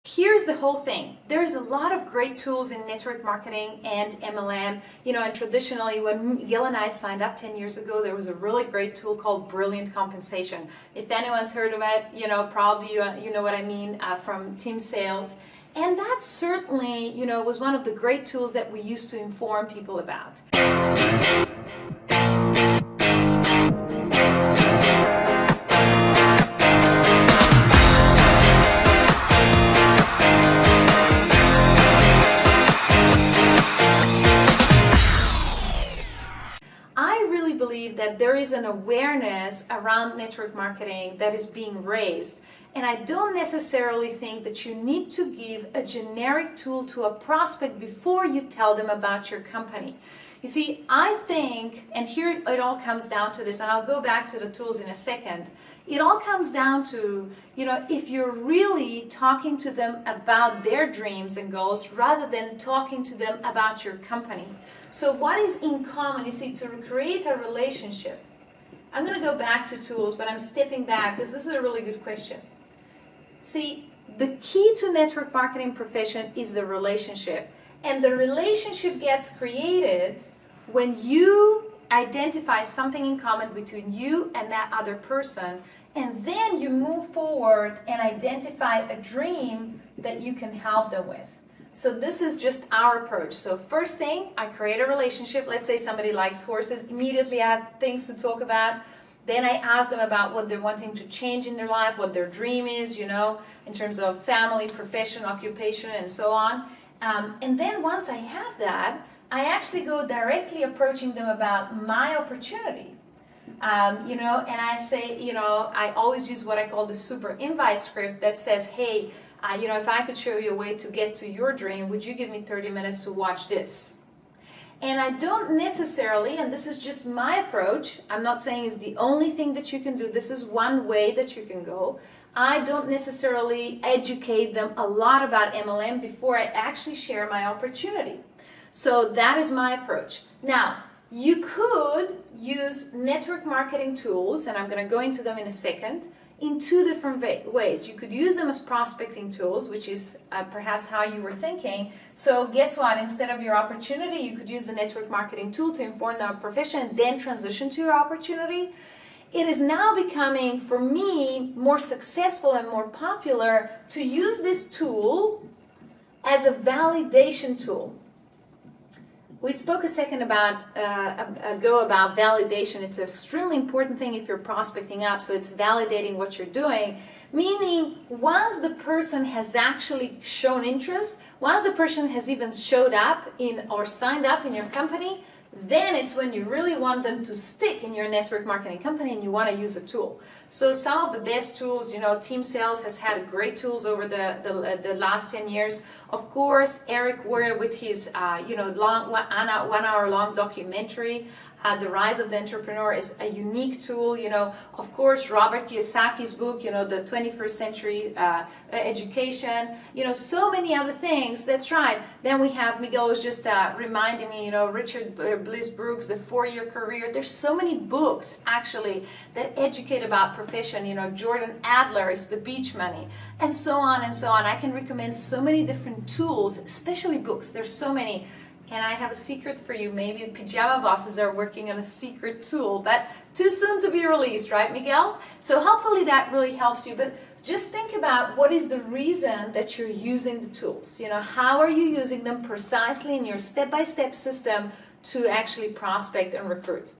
Here's the whole thing. There's a lot of great tools in network marketing and MLM, and traditionally when Miguel and I signed up 10 years ago, there was a really great tool called Brilliant Compensation. If anyone's heard of it, probably you know what I mean from team sales. And that certainly, was one of the great tools that we used to inform people about. Believe that there is an awareness around network marketing that is being raised, and I don't necessarily think that you need to give a generic tool to a prospect before you tell them about your company. You see, I think, and here it all comes down to this, and I'll go back to the tools in a second. It all comes down to, if you're really talking to them about their dreams and goals rather than talking to them about your company. So what is in common? You see, to create a relationship. I'm going to go back to tools, but I'm stepping back because this is a really good question. See, the key to network marketing profession is the relationship. And the relationship gets created when you identify something in common between you and that other person, and then you move forward and identify a dream that you can help them with. So this is just our approach. So first thing, I create a relationship. Let's say somebody likes horses. Immediately I have things to talk about. Then I ask them about what they're wanting to change in their life, what their dream is, in terms of family, profession, occupation, and so on. And then once I have that, I actually go directly approaching them about my opportunity. And I say, I always use what I call the super invite script that says, hey, if I could show you a way to get to your dream, would you give me 30 minutes to watch this? And I don't necessarily, and this is just my approach, I'm not saying it's the only thing that you can do, this is one way that you can go. I don't necessarily educate them a lot about MLM before I actually share my opportunity. So that is my approach. Now, you could use network marketing tools, and I'm going to go into them in a second, in two different ways. You could use them as prospecting tools, which is perhaps how you were thinking. So guess what? Instead of your opportunity, you could use the network marketing tool to inform the profession and then transition to your opportunity. It is now becoming, for me, more successful and more popular to use this tool as a validation tool. We spoke a second ago about validation. It's an extremely important thing if you're prospecting up, so it's validating what you're doing, meaning once the person has actually shown interest, once the person has even showed up in or signed up in your company, then it's when you really want them to stick in your network marketing company and you want to use a tool. So some of the best tools, Team Sales has had great tools over the last 10 years. Of course, Eric Warrior with his, one hour long documentary, The Rise of the Entrepreneur is a unique tool. Of course, Robert Kiyosaki's book, the 21st Century Education, so many other things. That's right. Then we have, Miguel was just reminding me, Richard Bliss Brooks, The 4-Year Career. There's so many books, actually, that educate about profession. Jordan Adler's The Beach Money, and so on and so on. I can recommend so many different tools, especially books. There's so many. And I have a secret for you. Maybe the pajama bosses are working on a secret tool, but too soon to be released, right, Miguel? So hopefully that really helps you. But just think about what is the reason that you're using the tools. How are you using them precisely in your step-by-step system to actually prospect and recruit?